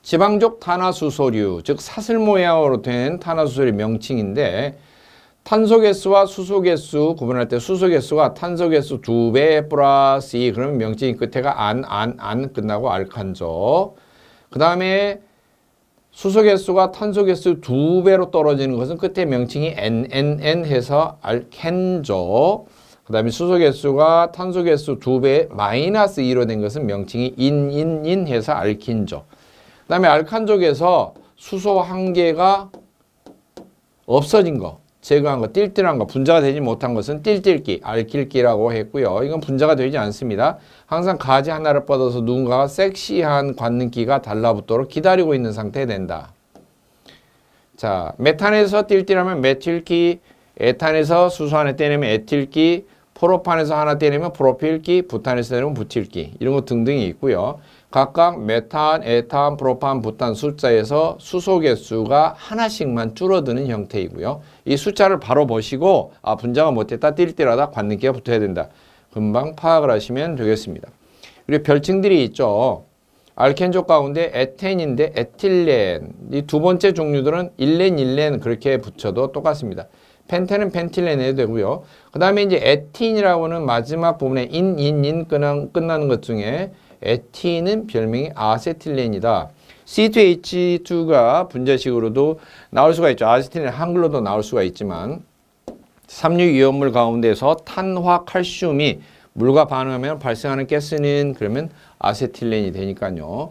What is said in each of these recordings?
지방족 탄화수소류, 즉 사슬 모양으로 된 탄화수소의 명칭인데 탄소개수와 수소개수 구분할 때 수소개수가 탄소개수 2배 플러스 2 그러면 명칭 끝에가 안 끝나고 알칸조. 그 다음에 수소개수가 탄소개수 2배로 떨어지는 것은 끝에 명칭이 NNN 해서 알켄조. 그 다음에 수소개수가 탄소개수 2배 마이너스 2로 된 것은 명칭이 인 해서 알킨조. 그 다음에 알칸족에서 수소 한 개가 없어진 거, 제거한 거, 띨띨한 거, 분자가 되지 못한 것은 띨띨기, 알킬기라고 했고요. 이건 분자가 되지 않습니다. 항상 가지 하나를 뻗어서 누군가가 섹시한 관능기가 달라붙도록 기다리고 있는 상태에 된다. 자, 메탄에서 띨띨하면 메틸기, 에탄에서 수소 하나 떼내면 에틸기, 프로판에서 하나 떼내면 프로필기, 부탄에서 떼내면 부틸기, 이런 거 등등이 있고요. 각각 메탄, 에탄, 프로판, 부탄 숫자에서 수소 개수가 하나씩만 줄어드는 형태이고요. 이 숫자를 바로 보시고 분자가 못됐다, 띨띨하다, 관능기가 붙어야 된다. 금방 파악을 하시면 되겠습니다. 그리고 별칭들이 있죠. 알켄족 가운데 에텐인데 에틸렌. 이 두 번째 종류들은 일렌 그렇게 붙여도 똑같습니다. 펜텐은 펜틸렌 해도 되고요. 그 다음에 이제 에틴이라고 하는 마지막 부분에 인 끝나는 것 중에 에틴은 별명이 아세틸렌이다. C2H2가 분자식으로도 나올 수가 있죠. 아세틸렌 한글로도 나올 수가 있지만 삼류이온물 가운데서 탄화 칼슘이 물과 반응하면 발생하는 가스는 그러면 아세틸렌이 되니까요.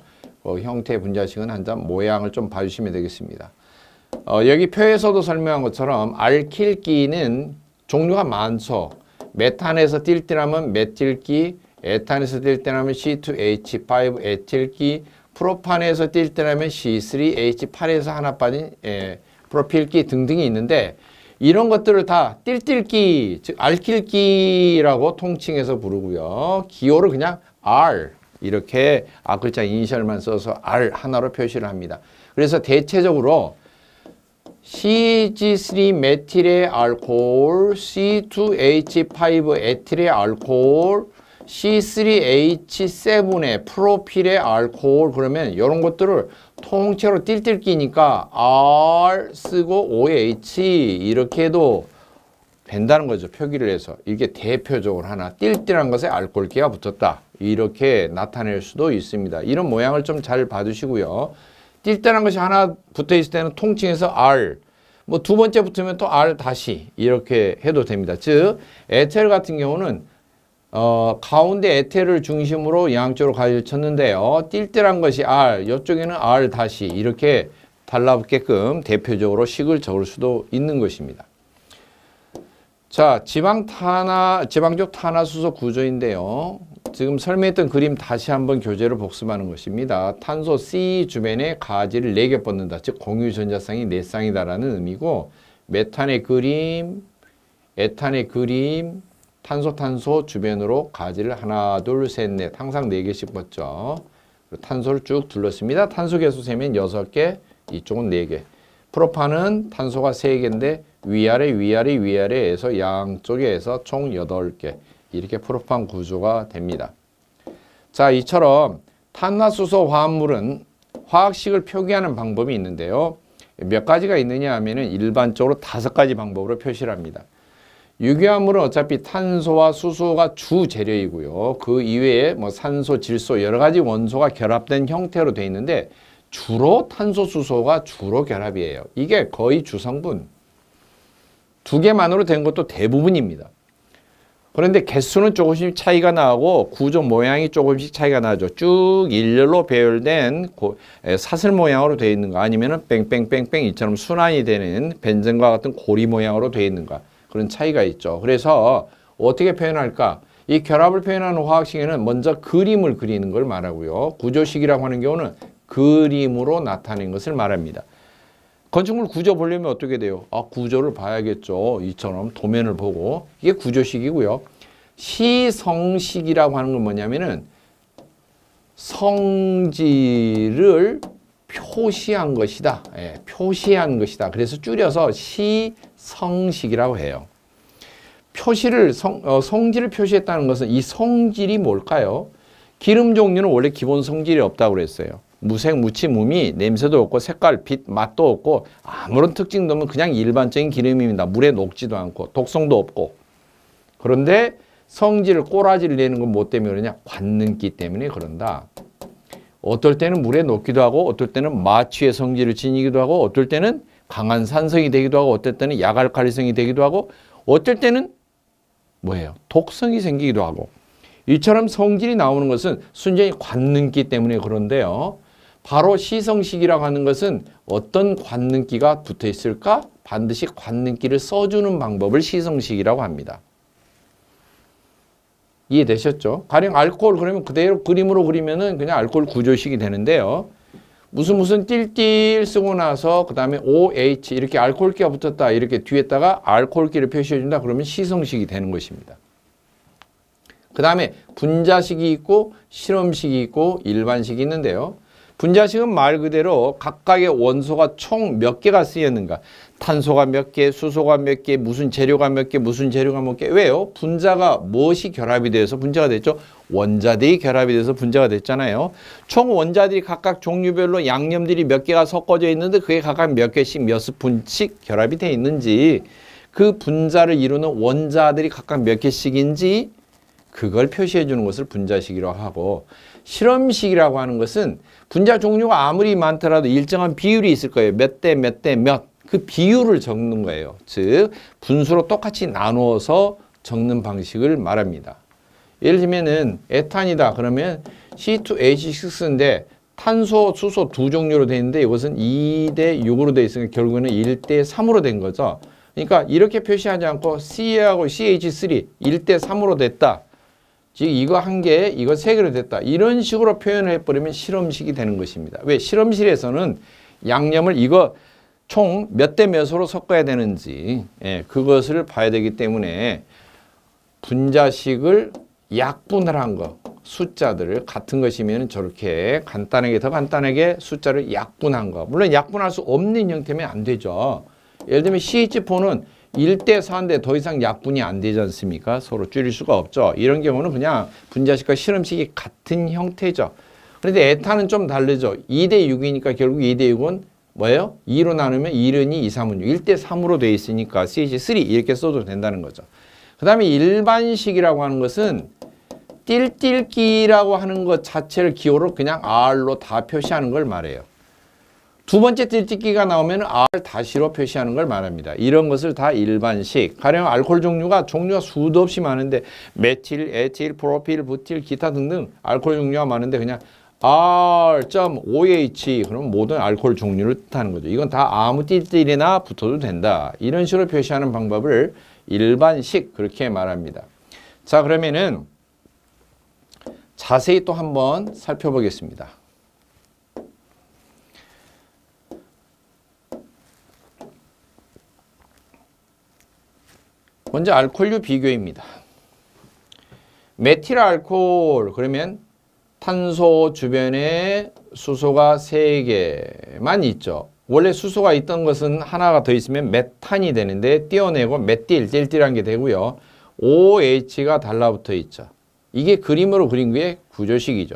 형태 분자식은 한 점 모양을 좀 봐주시면 되겠습니다. 여기 표에서도 설명한 것처럼 알킬기는 종류가 많죠. 메탄에서 띨띨하면 메틸기, 에탄에서 띨띨하면 C2H5 에틸기, 프로판에서 띨띨하면 C3H8에서 하나 빠진 프로필기 등등이 있는데 이런 것들을 다 띨띨기, 즉 알킬기라고 통칭해서 부르고요. 기호를 그냥 R 이렇게 앞글자 이니셜만 써서 R 하나로 표시를 합니다. 그래서 대체적으로 CG3 메틸의 알코올, C2H5 에틸의 알코올, C3H7의 프로필의 알코올 그러면 이런 것들을 통째로 띨띨기니까 R 쓰고 OH 이렇게 해도 된다는 거죠. 표기를 해서. 이게 대표적으로 하나 띨띨한 것에 알코올기가 붙었다. 이렇게 나타낼 수도 있습니다. 이런 모양을 좀 잘 봐주시고요. 띨띨한 것이 하나 붙어 있을 때는 통칭해서 R, 뭐 두 번째 붙으면 또 R 다시 이렇게 해도 됩니다. 즉 에텔 같은 경우는 가운데 에텔을 중심으로 양쪽으로 가지를 쳤는데요. 띨띨한 것이 R, 이쪽에는 R 다시 이렇게 달라붙게끔 대표적으로 식을 적을 수도 있는 것입니다. 자, 지방족 탄화수소 구조인데요. 지금 설명했던 그림 다시 한번 교재로 복습하는 것입니다. 탄소 C 주변에 가지를 4개 뻗는다. 즉 공유 전자쌍이 4쌍이다라는 의미고 메탄의 그림, 에탄의 그림, 탄소 주변으로 가지를 하나, 둘, 셋, 넷 항상 4개씩 뻗죠. 탄소를 쭉 둘렀습니다. 탄소 개수 세면 6개, 이쪽은 4개. 프로판은 탄소가 3개인데 위아래에서 양쪽에서 총 8개. 이렇게 프로판 구조가 됩니다. 자, 이처럼 탄화수소 화합물은 화학식을 표기하는 방법이 있는데요. 몇 가지가 있느냐 하면은 일반적으로 5가지 방법으로 표시를 합니다. 유기화물은 어차피 탄소와 수소가 주 재료이고요. 그 이외에 뭐 산소, 질소 여러 가지 원소가 결합된 형태로 되어 있는데 주로 탄소, 수소가 주로 결합이에요. 이게 거의 주성분. 2개만으로 된 것도 대부분입니다. 그런데 개수는 조금씩 차이가 나고 구조 모양이 조금씩 차이가 나죠. 쭉 일렬로 배열된 사슬 모양으로 되어 있는가 아니면 뺑뺑뺑뺑 이처럼 순환이 되는 벤젠과 같은 고리 모양으로 되어 있는가 그런 차이가 있죠. 그래서 어떻게 표현할까? 이 결합을 표현하는 화학식에는 먼저 그림을 그리는 걸 말하고요. 구조식이라고 하는 경우는 그림으로 나타낸 것을 말합니다. 건축물 구조 보려면 어떻게 돼요? 구조를 봐야겠죠. 이처럼 도면을 보고. 이게 구조식이고요. 시성식이라고 하는 건 뭐냐면은 성질을 표시한 것이다. 예, 표시한 것이다. 그래서 줄여서 시성식이라고 해요. 성질을 표시했다는 것은 이 성질이 뭘까요? 기름 종류는 원래 기본 성질이 없다고 그랬어요. 무색, 무치, 무미, 냄새도 없고 색깔, 빛, 맛도 없고 아무런 특징도 없는 그냥 일반적인 기름입니다. 물에 녹지도 않고 독성도 없고. 그런데 성질을 꼬라지를 내는 건 뭐 때문에 그러냐? 관능기 때문에 그런다. 어떨 때는 물에 녹기도 하고 어떨 때는 마취의 성질을 지니기도 하고 어떨 때는 강한 산성이 되기도 하고 어떨 때는 약알칼리성이 되기도 하고 어떨 때는 뭐예요? 독성이 생기기도 하고. 이처럼 성질이 나오는 것은 순전히 관능기 때문에 그런데요. 바로 시성식이라고 하는 것은 어떤 관능기가 붙어 있을까? 반드시 관능기를 써주는 방법을 시성식이라고 합니다. 이해되셨죠? 가령 알코올 그러면 그대로 그림으로 그리면은 그냥 알코올 구조식이 되는데요. 무슨 띨띨 쓰고 나서 그 다음에 OH 이렇게 알코올기가 붙었다 이렇게 뒤에다가 알코올기를 표시해준다 그러면 시성식이 되는 것입니다. 그 다음에 분자식이 있고 실험식이 있고 일반식이 있는데요. 분자식은 말 그대로 각각의 원소가 총 몇 개가 쓰였는가. 탄소가 몇 개, 수소가 몇 개, 무슨 재료가 몇 개, 무슨 재료가 몇 개. 왜요? 분자가 무엇이 결합이 돼서 분자가 됐죠? 원자들이 결합이 돼서 분자가 됐잖아요. 총 원자들이 각각 종류별로 양념들이 몇 개가 섞어져 있는데 그게 각각 몇 개씩 몇 스푼씩 결합이 돼 있는지 그 분자를 이루는 원자들이 각각 몇 개씩인지 그걸 표시해 주는 것을 분자식이라고 하고 실험식이라고 하는 것은 분자 종류가 아무리 많더라도 일정한 비율이 있을 거예요. 몇 대 몇 대 몇. 그 비율을 적는 거예요. 즉 분수로 똑같이 나누어서 적는 방식을 말합니다. 예를 들면은 에탄이다. 그러면 C2H6인데 탄소, 수소 두 종류로 되어 있는데 이것은 2대 6으로 되어 있으니까 결국에는 1대 3으로 된 거죠. 그러니까 이렇게 표시하지 않고 C하고 CH3 1대 3으로 됐다. 즉 이거 한 개, 이거 세 개로 됐다. 이런 식으로 표현을 해버리면 실험식이 되는 것입니다. 왜? 실험실에서는 양념을 이거 총 몇 대 몇으로 섞어야 되는지 그것을 봐야 되기 때문에 분자식을 약분을 한 거, 숫자들을 같은 것이면 저렇게 간단하게 더 간단하게 숫자를 약분한 거. 물론 약분할 수 없는 형태면 안 되죠. 예를 들면 CH4는 1대 4인데 더 이상 약분이 안 되지 않습니까? 서로 줄일 수가 없죠. 이런 경우는 그냥 분자식과 실험식이 같은 형태죠. 그런데 에탄은 좀 다르죠. 2대 6이니까 결국 2대 6은 뭐예요? 2로 나누면 2는 2, 2, 3은 6. 1대 3으로 되어 있으니까 CH3 이렇게 써도 된다는 거죠. 그 다음에 일반식이라고 하는 것은 띨띨기라고 하는 것 자체를 기호로 그냥 R로 다 표시하는 걸 말해요. 두 번째 띨띨기가 나오면 R-로 표시하는 걸 말합니다. 이런 것을 다 일반식. 가령 알코올 종류가 수도 없이 많은데 메틸, 에틸, 프로필, 부틸, 기타 등등 알코올 종류가 많은데 그냥 R.OH 그러면 모든 알코올 종류를 뜻하는 거죠. 이건 다 아무 띨띨이나 붙어도 된다. 이런 식으로 표시하는 방법을 일반식 그렇게 말합니다. 자, 그러면은 자세히 또 한번 살펴보겠습니다. 먼저 알코올류 비교입니다. 메틸 알코올 그러면 탄소 주변에 수소가 3개만 있죠. 원래 수소가 있던 것은 하나가 더 있으면 메탄이 되는데 띄어내고 메틸, 띨띨한 게 되고요. OH가 달라붙어 있죠. 이게 그림으로 그린 게 구조식이죠.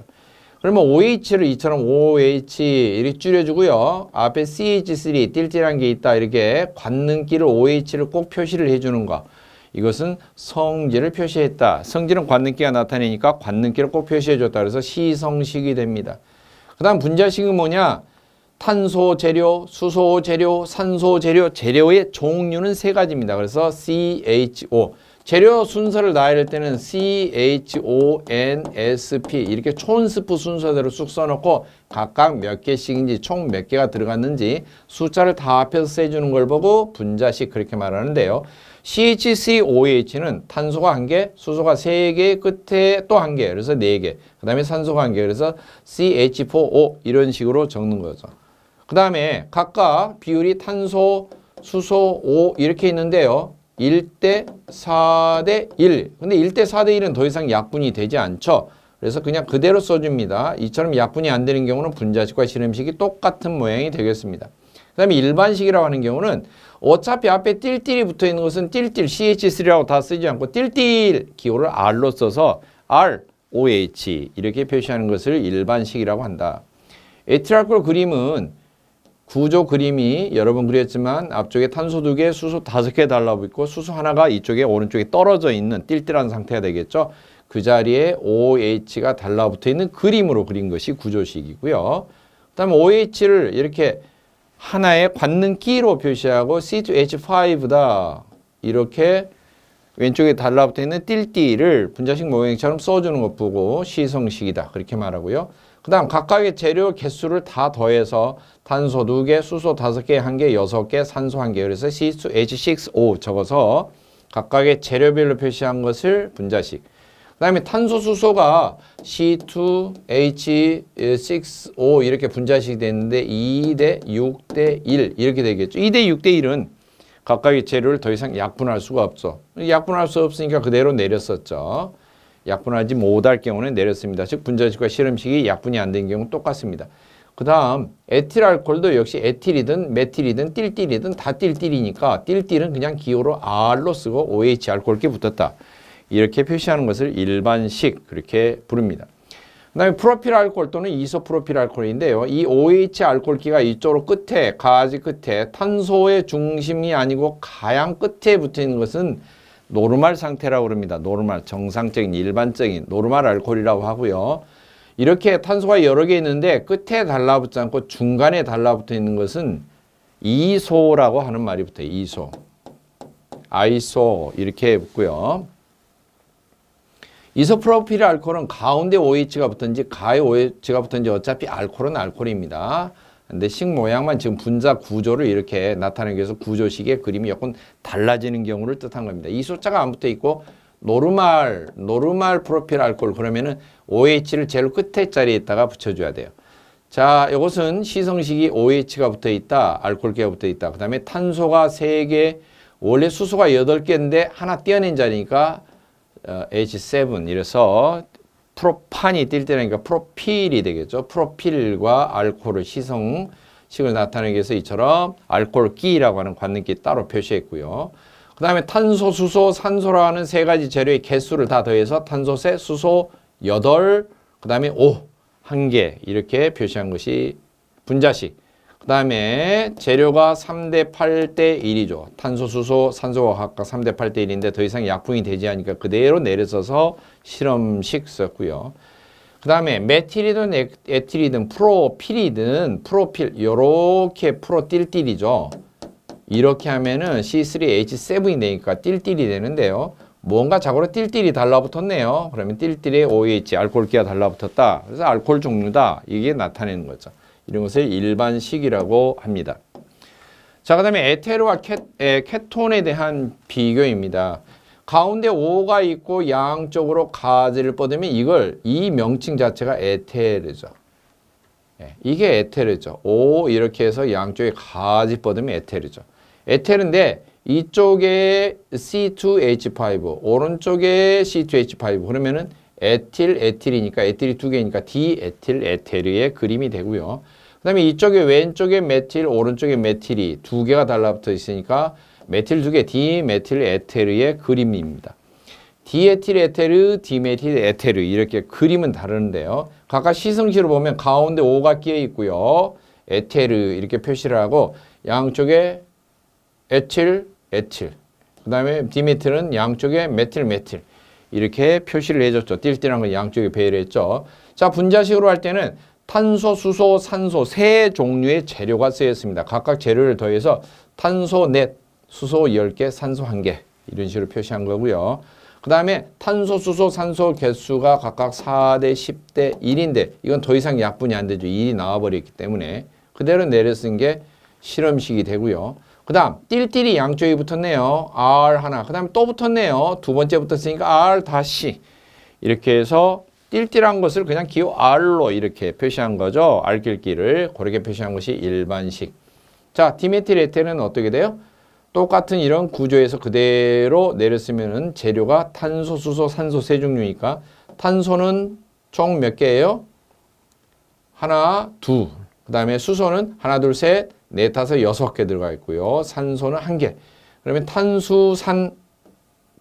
그러면 OH를 이처럼 OH 이렇게 줄여주고요. 앞에 CH3 띨띨한 게 있다. 이렇게 관능기를 OH를 꼭 표시를 해주는 거. 이것은 성질을 표시했다. 성질은 관능기가 나타내니까 관능기를 꼭 표시해줬다. 그래서 시성식이 됩니다. 그 다음 분자식은 뭐냐? 탄소 재료, 수소 재료, 산소 재료, 재료의 종류는 3가지입니다. 그래서 CHO. 재료 순서를 나열할 때는 CHONSP 이렇게 촌스프 순서대로 쑥 써놓고 각각 몇 개씩인지 총 몇 개가 들어갔는지 숫자를 다 합해서 세주는 걸 보고 분자식 그렇게 말하는데요. CH3OH는 탄소가 1개, 수소가 3개, 끝에 또 1개, 그래서 4개. 그 다음에 산소가 1개, 그래서 CH4O 이런 식으로 적는 거죠. 그 다음에 각각 비율이 탄소, 수소, O 이렇게 있는데요. 1대 4대 1. 근데 1대 4대 1은 더 이상 약분이 되지 않죠. 그래서 그냥 그대로 써줍니다. 이처럼 약분이 안 되는 경우는 분자식과 실험식이 똑같은 모양이 되겠습니다. 그 다음에 일반식이라고 하는 경우는 어차피 앞에 띨띨이 붙어 있는 것은 띨띨 CH3라고 다 쓰지 않고 띨띨 기호를 R로 써서 R, OH 이렇게 표시하는 것을 일반식이라고 한다. 에틸알코올 그림은 구조 그림이 여러 번 그렸지만 앞쪽에 탄소 2개, 수소 5개 달라붙고 있고 수소 하나가 이쪽에 오른쪽에 떨어져 있는 띨띨한 상태가 되겠죠. 그 자리에 OH가 달라붙어 있는 그림으로 그린 것이 구조식이고요. 그 다음에 OH를 이렇게 하나의 관능기로 표시하고 C2H5다 이렇게 왼쪽에 달라붙어 있는 띨띨을 분자식 모형처럼 써주는 것 보고 시성식이다 그렇게 말하고요. 그 다음 각각의 재료 개수를 다 더해서 탄소 2개, 수소 5개, 1개, 6개, 산소 1개 그래서 C2H6O 적어서 각각의 재료별로 표시한 것을 분자식. 그 다음에 탄소 수소가 C2H6O 이렇게 분자식이 됐는데 2대 6대 1 이렇게 되겠죠. 2대 6대 1은 각각의 재료를 더 이상 약분할 수가 없어. 약분할 수 없으니까 그대로 내렸었죠. 약분하지 못할 경우는 내렸습니다. 즉 분자식과 실험식이 약분이 안 된 경우 똑같습니다. 그 다음 에틸알코올도 역시 에틸이든 메틸이든 띨띨이든 다 띨띨이니까 띨띨은 그냥 기호로 R로 쓰고 OH 알코올 이렇게 붙었다. 이렇게 표시하는 것을 일반식 그렇게 부릅니다. 그 다음에 프로필 알코올 또는 이소프로필 알코올인데요. 이 OH 알코올기가 이쪽으로 끝에 가지 끝에 탄소의 중심이 아니고 가양 끝에 붙어 있는 것은 노르말 상태라고 합니다. 노르말 정상적인 일반적인 노르말 알코올이라고 하고요. 이렇게 탄소가 여러 개 있는데 끝에 달라붙지 않고 중간에 달라붙어 있는 것은 이소라고 하는 말이 붙어요. 이소, 아이소 이렇게 붙고요. 이소프로필 알코올은 가운데 OH가 붙든지 가에 OH가 붙든지 어차피 알코올은 알코올입니다. 근데 식 모양만 지금 분자 구조를 이렇게 나타내기 위해서 구조식의 그림이 조금 달라지는 경우를 뜻한 겁니다. 이소자가 안 붙어 있고 노르말 프로필 알코올 그러면은 OH를 제일 끝에 자리에다가 붙여줘야 돼요. 자, 이것은 시성식이 OH가 붙어 있다, 알코올기가 붙어 있다. 그 다음에 탄소가 3개, 원래 수소가 8개인데 하나 떼어낸 자리니까 H7 이래서 프로판이 띨띨하니까 프로필이 되겠죠. 프로필과 알코올의 시성식을 나타내기 위해서 이처럼 알코올기라고 하는 관능기 따로 표시했고요. 그 다음에 탄소, 수소, 산소라는 3가지 재료의 개수를 다 더해서 탄소 세, 수소 8, 그 다음에 5, 1개 이렇게 표시한 것이 분자식. 그 다음에 재료가 3대 8대 1이죠. 탄소, 수소, 산소가 각각 3대 8대 1인데 더 이상 약분이 되지 않으니까 그대로 내려서서 실험식 썼고요. 그 다음에 메틸이든 에틸이든 프로필이든 프로필 요렇게 프로띨띨이죠. 이렇게 하면은 C3H7이 되니까 띨띨이 되는데요. 뭔가 자고로 띨띨이 달라붙었네요. 그러면 띨띨에 OH 알코올기가 달라붙었다. 그래서 알코올 종류다. 이게 나타내는 거죠. 이런 것을 일반식이라고 합니다. 자, 그 다음에 에테르와 케톤에 대한 비교입니다. 가운데 O가 있고 양쪽으로 가지를 뻗으면 이 명칭 자체가 에테르죠. 이게 에테르죠. O 이렇게 해서 양쪽에 가지 뻗으면 에테르죠. 에테르인데 이쪽에 C2H5, 오른쪽에 C2H5 그러면은 에틸이니까 에틸이 2개니까 디에틸 에테르의 그림이 되고요. 그 다음에 이쪽에 왼쪽에 메틸, 오른쪽에 메틸이 2개가 달라붙어 있으니까 메틸 2개, 디메틸 에테르의 그림입니다. 디에틸 에테르, 디메틸 에테르 이렇게 그림은 다른데요. 각각 시성식으로 보면 가운데 O가 끼어 있고요. 에테르 이렇게 표시를 하고 양쪽에 에틸, 그 다음에 디메틸은 양쪽에 메틸 이렇게 표시를 해줬죠. 띨띨한 건 양쪽에 배열을 했죠. 자, 분자식으로 할 때는 탄소, 수소, 산소 3종류의 재료가 쓰였습니다. 각각 재료를 더해서 탄소 넷, 수소 10개, 산소 1개 이런 식으로 표시한 거고요. 그 다음에 탄소, 수소, 산소 개수가 각각 4대 10대 1인데 이건 더 이상 약분이 안 되죠. 1이 나와버렸기 때문에 그대로 내려 쓴 게 실험식이 되고요. 그 다음 띨띨이 양쪽에 붙었네요. R 하나. 그 다음에 또 붙었네요. 두 번째 붙었으니까 R 다시 이렇게 해서 띨띨한 것을 그냥 기호 R로 이렇게 표시한 거죠. 알킬기를 그렇게 표시한 것이 일반식. 자, 디메틸 에테르는 어떻게 돼요? 똑같은 이런 구조에서 그대로 내렸으면은 재료가 탄소, 수소, 산소 3종류니까 탄소는 총 몇 개예요? 하나, 둘. 그 다음에 수소는 하나, 둘, 셋, 넷, 다섯, 여섯 개 들어가 있고요. 산소는 한 개. 그러면 탄수산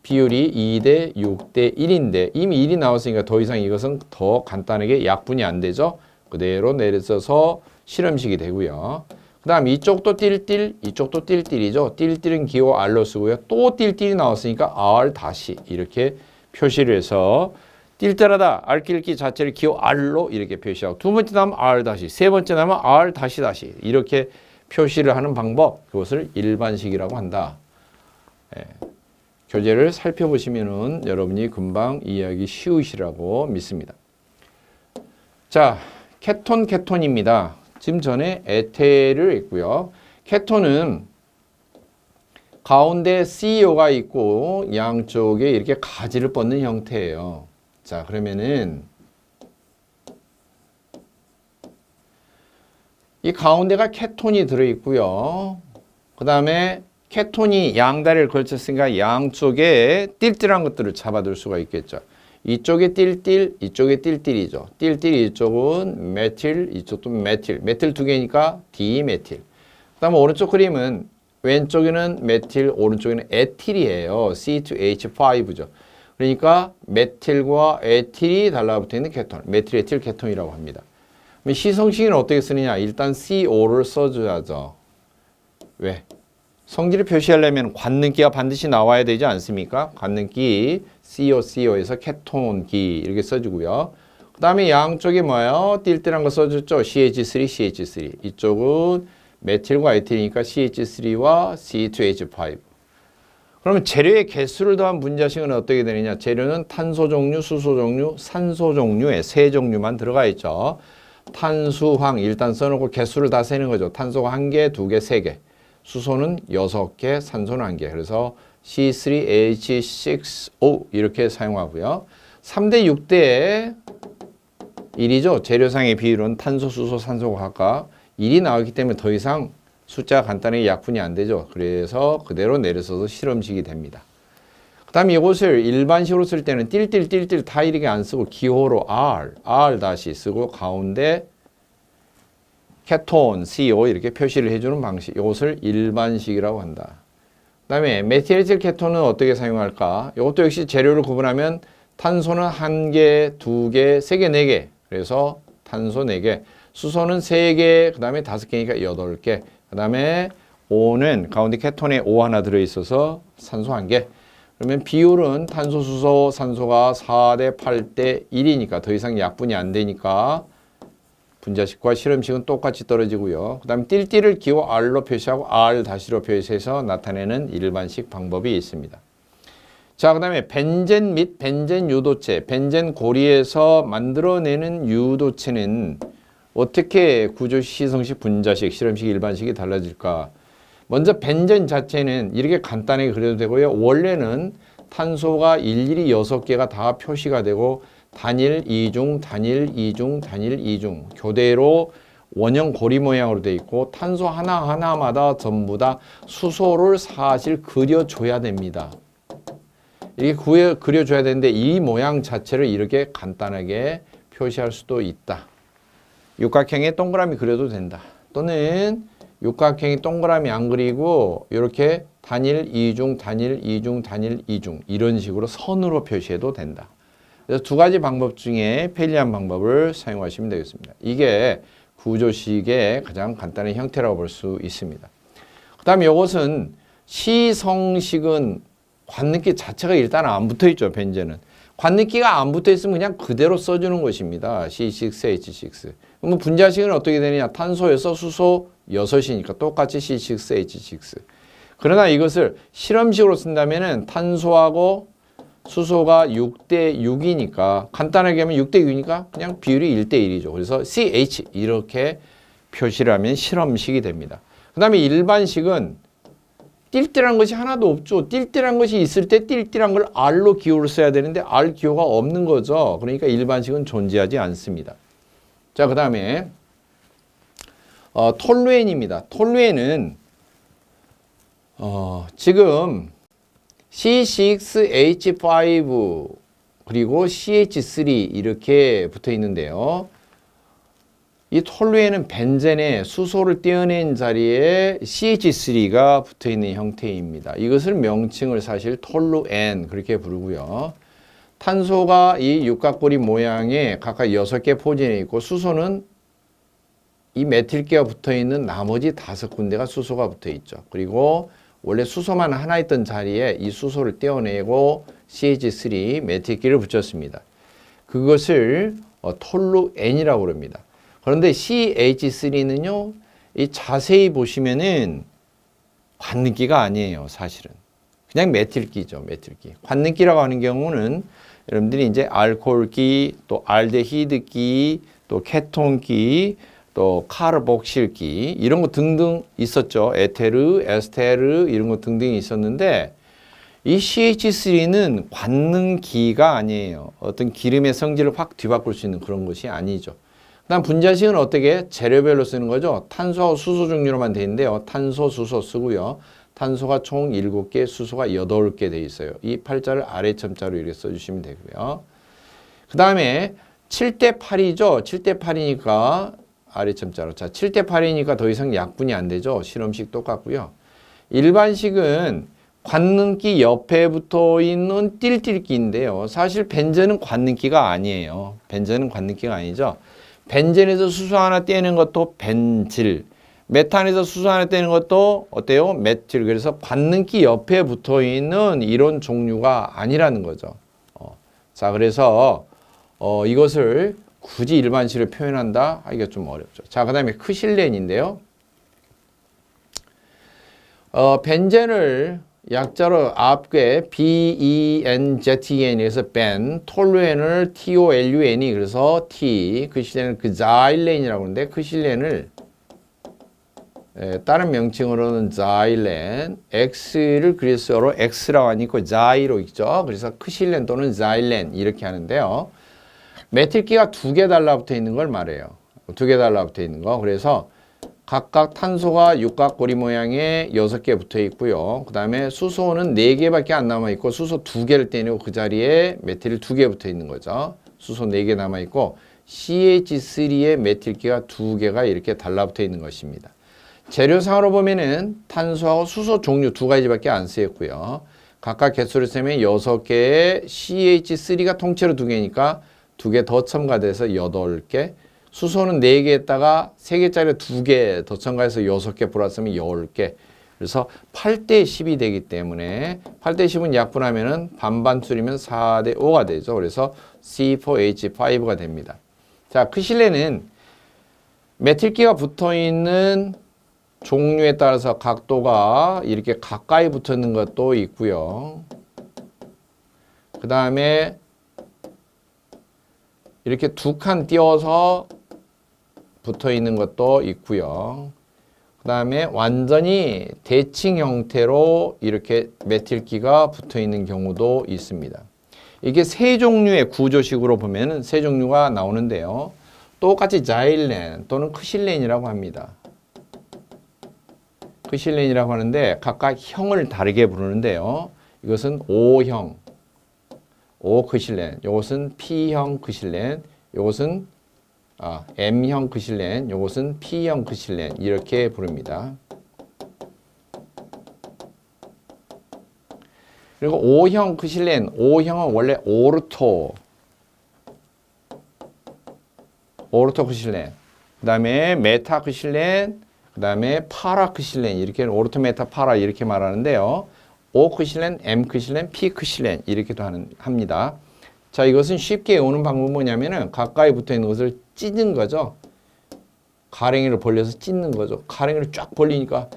비율이 2대 6대 1인데 이미 1이 나왔으니까 더 이상 이것은 더 간단하게 약분이 안 되죠. 그대로 내려서서 실험식이 되고요. 그 다음 이쪽도 띨띨, 이쪽도 띨띨이죠. 띨띨은 기호 R로 쓰고요. 또 띨띨이 나왔으니까 R 다시 이렇게 표시를 해서 띨띨하다 알킬기 자체를 기호 R로 이렇게 표시하고 두 번째 나면 R 다시, 세 번째 나면 R 다시 이렇게 표시를 하는 방법, 그것을 일반식이라고 한다. 예. 교재를 살펴보시면은 여러분이 금방 이해하기 쉬우시라고 믿습니다. 자, 케톤입니다. 지금 전에 에테르를 했고요. 케톤은 가운데 CO가 있고 양쪽에 이렇게 가지를 뻗는 형태예요. 자, 그러면은 이 가운데가 케톤이 들어있고요. 그 다음에 케톤이 양다리를 걸쳤으니까 양쪽에 띨띨한 것들을 잡아둘 수가 있겠죠. 이쪽에 띨띨, 이쪽에 띨띨이죠. 띨띨 이쪽은 메틸, 이쪽도 메틸. 메틸 두 개니까 디메틸. 그 다음에 오른쪽 그림은 왼쪽에는 메틸, 오른쪽에는 에틸이에요. C2H5죠. 그러니까 메틸과 에틸이 달라붙어 있는 케톤. 메틸, 에틸, 케톤이라고 합니다. 시성식은 어떻게 쓰느냐? 일단 CO를 써줘야죠. 왜? 성질을 표시하려면 관능기가 반드시 나와야 되지 않습니까? 관능기 CO에서 케톤기 이렇게 써주고요. 그 다음에 양쪽에 뭐예요? 띨띨한 거 써줬죠? CH3. 이쪽은 메틸과 에틸이니까 CH3와 C2H5. 그러면 재료의 개수를 더한 분자식은 어떻게 되느냐? 재료는 탄소 종류, 수소 종류, 산소 종류의 세 종류만 들어가 있죠. 탄수황 일단 써놓고 개수를 다 세는 거죠. 탄소가 1개, 2개, 3개. 수소는 6개, 산소는 1개. 그래서 C3H6O 이렇게 사용하고요. 3대 6대 1이죠. 재료상의 비율은 탄소, 수소, 산소가 각각 1이 나왔기 때문에 더 이상 숫자가 간단하게 약분이 안 되죠. 그래서 그대로 내려서서 실험식이 됩니다. 그 다음에 이것을 일반식으로 쓸 때는 띨띨 다 이렇게 안 쓰고 기호로 R 다시 쓰고 가운데 케톤, CO 이렇게 표시를 해주는 방식. 이것을 일반식이라고 한다. 그 다음에 메틸에틸 케톤은 어떻게 사용할까? 이것도 역시 재료를 구분하면 탄소는 1개, 2개, 3개, 4개. 그래서 탄소 4개. 수소는 3개, 그 다음에 5개니까 8개. 그 다음에 O는 가운데 케톤에 O 하나 들어있어서 산소 1개. 그러면 비율은 탄소, 수소, 산소가 4대 8대 1이니까 더 이상 약분이 안 되니까 분자식과 실험식은 똑같이 떨어지고요. 그 다음에 띨띨을 기호 R로 표시하고 R 다시로 표시해서 나타내는 일반식 방법이 있습니다. 자, 그 다음에 벤젠 및 벤젠 유도체, 벤젠 고리에서 만들어내는 유도체는 어떻게 구조 시성식, 분자식, 실험식, 일반식이 달라질까? 먼저 벤젠 자체는 이렇게 간단하게 그려도 되고요. 원래는 탄소가 일일이 6개가 다 표시가 되고 단일, 이중, 단일, 이중, 단일, 이중 교대로 원형 고리 모양으로 되어 있고 탄소 하나하나마다 전부 다 수소를 사실 그려줘야 됩니다. 이렇게 그려줘야 되는데 이 모양 자체를 이렇게 간단하게 표시할 수도 있다. 육각형에 동그라미 그려도 된다. 또는 육각형이 동그라미 안 그리고 이렇게 단일, 이중, 단일, 이중, 단일, 이중 이런 식으로 선으로 표시해도 된다. 그래서 두 가지 방법 중에 편리한 방법을 사용하시면 되겠습니다. 이게 구조식의 가장 간단한 형태라고 볼 수 있습니다. 그 다음에 이것은 시성식은 관능기 자체가 일단 안 붙어 있죠. 벤젠은. 관능기가 안 붙어 있으면 그냥 그대로 써주는 것입니다. C6H6. 그러면 분자식은 어떻게 되느냐. 탄소에서 수소 6이니까 똑같이 C6H6. 그러나 이것을 실험식으로 쓴다면 탄소하고 수소가 6대 6이니까 간단하게 하면 6대 6이니까 그냥 비율이 1대 1이죠. 그래서 CH 이렇게 표시를 하면 실험식이 됩니다. 그 다음에 일반식은 띨띨한 것이 하나도 없죠. 띨띨한 것이 있을 때 띨띨한 걸 R로 기호를 써야 되는데 R 기호가 없는 거죠. 그러니까 일반식은 존재하지 않습니다. 자, 그 다음에 톨루엔입니다. 톨루엔은 지금 C6H5 그리고 CH3 이렇게 붙어 있는데요. 이 톨루엔은 벤젠의 수소를 떼어낸 자리에 CH3가 붙어 있는 형태입니다. 이것을 명칭을 사실 톨루엔 그렇게 부르고요. 탄소가 이 육각고리 모양의 각각 6개 포진에 있고 수소는 이 메틸기가 붙어 있는 나머지 5군데가 수소가 붙어 있죠. 그리고 원래 수소만 하나 있던 자리에 이 수소를 떼어내고 CH3 메틸기를 붙였습니다. 그것을 톨루엔이라고 부릅니다. 그런데 CH3는요, 이 자세히 보시면은 관능기가 아니에요, 사실은. 그냥 메틸기죠, 메틸기. 관능기라고 하는 경우는 여러분들이 이제 알코올기, 또 알데히드기, 또 케톤기, 또 카르복실기 이런 거 등등 있었죠. 에테르, 에스테르 이런 거 등등 있었는데 이 CH3는 관능기가 아니에요. 어떤 기름의 성질을 확 뒤바꿀 수 있는 그런 것이 아니죠. 그다음 분자식은 어떻게? 재료별로 쓰는 거죠. 탄소하고 수소 종류로만 돼 있는데요. 탄소, 수소 쓰고요. 탄소가 총 7개, 수소가 8개 돼 있어요. 이 팔자를 아래 첨자로 이렇게 써주시면 되고요. 그 다음에 7대 8이죠. 7대 8이니까 아래 첨자로. 자, 7대 8이니까 더 이상 약분이 안 되죠. 실험식 똑같고요. 일반식은 관능기 옆에 붙어 있는 띨띨기인데요. 사실 벤젠은 관능기가 아니에요. 벤젠은 관능기가 아니죠. 벤젠에서 수소 하나 떼는 것도 벤질, 메탄에서 수소 하나 떼는 것도 어때요? 메틸. 그래서 관능기 옆에 붙어 있는 이런 종류가 아니라는 거죠. 자, 그래서 이것을 굳이 일반식으로 표현한다 하기가 좀 어렵죠. 자, 그 다음에 크실렌인데요. 벤젠을 약자로 앞에 BENZEN에서 벤, 톨루엔을 TOLUN이 그래서 T, 크실렌을 자일렌이라고 하는데 크실렌을 다른 명칭으로는 자일렌, X를 그리스어로 X라고 하니까 자이로 있죠. 그래서 크실렌 또는 자일렌 이렇게 하는데요. 메틸기가 2개 달라붙어 있는 걸 말해요. 2개 달라붙어 있는 거. 그래서 각각 탄소가 육각고리 모양의 6개 붙어 있고요. 그 다음에 수소는 4개밖에 안 남아있고 수소 2개를 떼내고 그 자리에 메틸 2개 붙어 있는 거죠. 수소 4개 남아있고 CH3의 메틸기가 2개가 이렇게 달라붙어 있는 것입니다. 재료상으로 보면은 탄소하고 수소 종류 2가지밖에 안 쓰였고요. 각각 개수를 세면 6개의 CH3가 통째로 2개니까 2개 더 첨가돼서 8개. 수소는 4개에다가 3개짜리 2개 더 첨가해서 6개 플러스면 10개. 그래서 8대 10이 되기 때문에 8대 10은 약분하면은 반반 줄이면 4대 5가 되죠. 그래서 C4H5가 됩니다. 자, 크실렌은 메틸기가 붙어 있는 종류에 따라서 각도가 이렇게 가까이 붙어 있는 것도 있고요. 그 다음에 이렇게 2칸 띄워서 붙어 있는 것도 있고요. 그 다음에 완전히 대칭 형태로 이렇게 메틸기가 붙어 있는 경우도 있습니다. 이게 세 종류의 구조식으로 보면은 세 종류가 나오는데요. 똑같이 자일렌 또는 크실렌이라고 합니다. 크실렌이라고 하는데 각각 형을 다르게 부르는데요. 이것은 O형, O 크실렌, 이것은 P형 크실렌, 이것은 M형 크실렌, 이것은 P형 크실렌 이렇게 부릅니다. 그리고 O형 크실렌, O형은 원래 오르토 크실렌, 그 다음에 메타 크실렌, 그 다음에 파라 크실렌 이렇게 오르토 메타 파라 이렇게 말하는데요. O 크실렌, M 크실렌, P 크실렌 이렇게도 합니다. 자, 이것은 쉽게 외우는 방법은 뭐냐면은 가까이 붙어 있는 것을 찢는 거죠. 가랭이를 벌려서 찢는 거죠. 가랭이를 쫙 벌리니까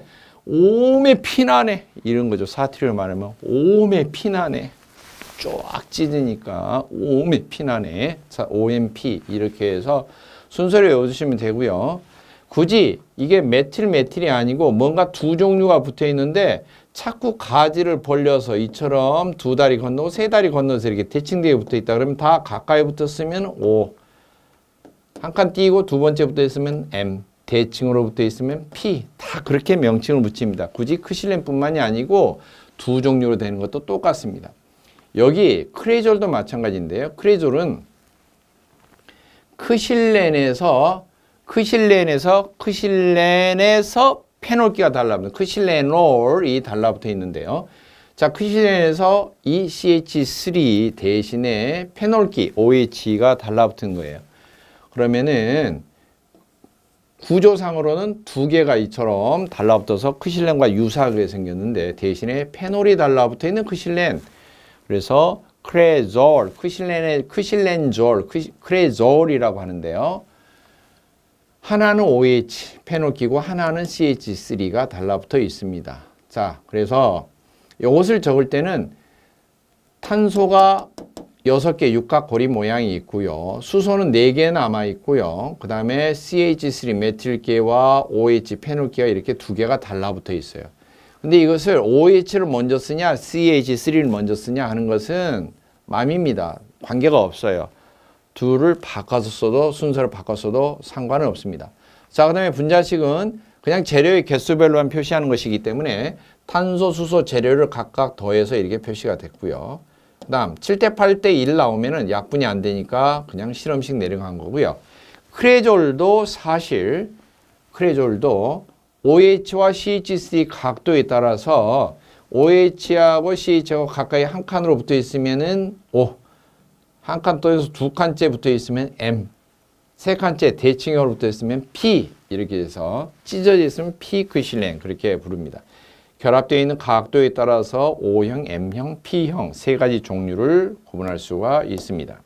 오메 피나네 이런 거죠. 사투리로 말하면 오메 피나네. 쫙 찢으니까 오메 피나네. 자, OMP 이렇게 해서 순서를 외워주시면 되고요. 굳이 이게 메틸이 아니고 뭔가 두 종류가 붙어 있는데 자꾸 가지를 벌려서 이처럼 두 다리 건너고 세 다리 건너서 이렇게 대칭되게 붙어 있다 그러면 다 가까이 붙었으면 O, 한 칸 띄고 두 번째 붙어 있으면 M, 대칭으로 붙어 있으면 P, 다 그렇게 명칭을 붙입니다. 굳이 크실렌뿐만이 아니고 두 종류로 되는 것도 똑같습니다. 여기 크레졸도 마찬가지인데요. 크레졸은 크실렌에서 페놀기가 달라붙는 크실레놀이 달라붙어 있는데요. 자, 크실렌에서 이 CH3 대신에 페놀기 OH가 달라붙은 거예요. 그러면은 구조상으로는 두 개가 이처럼 달라붙어서 크실렌과 유사하게 생겼는데 대신에 페놀이 달라붙어 있는 크실렌. 그래서 크레졸, 크실렌졸, 크레졸이라고 하는데요. 하나는 OH, 페놀기고 하나는 CH3가 달라붙어 있습니다. 자, 그래서 이것을 적을 때는 탄소가 6개 육각고리 모양이 있고요. 수소는 4개 남아 있고요. 그 다음에 CH3 메틸계와 OH 페놀계가 이렇게 2개가 달라붙어 있어요. 근데 이것을 OH를 먼저 쓰냐 CH3를 먼저 쓰냐 하는 것은 맘입니다. 관계가 없어요. 둘을 바꿔서 써도 순서를 바꿔서도 상관은 없습니다. 자, 그 다음에 분자식은 그냥 재료의 개수별로만 표시하는 것이기 때문에 탄소, 수소, 재료를 각각 더해서 이렇게 표시가 됐고요. 그 다음 7대 8대 1 나오면은 약분이 안 되니까 그냥 실험식 내려간 거고요. 크레졸도 사실 OH와 CH3 각도에 따라서 OH하고 CH하고 가까이 한 칸으로 붙어 있으면은 O, 한 칸 또해서 2칸째 붙어 있으면 M, 3칸째 대칭형으로 붙어 있으면 P 이렇게 해서 찢어져 있으면 P 크실렌 그렇게 부릅니다. 결합되어 있는 각도에 따라서 O형, M형, P형 세 가지 종류를 구분할 수가 있습니다.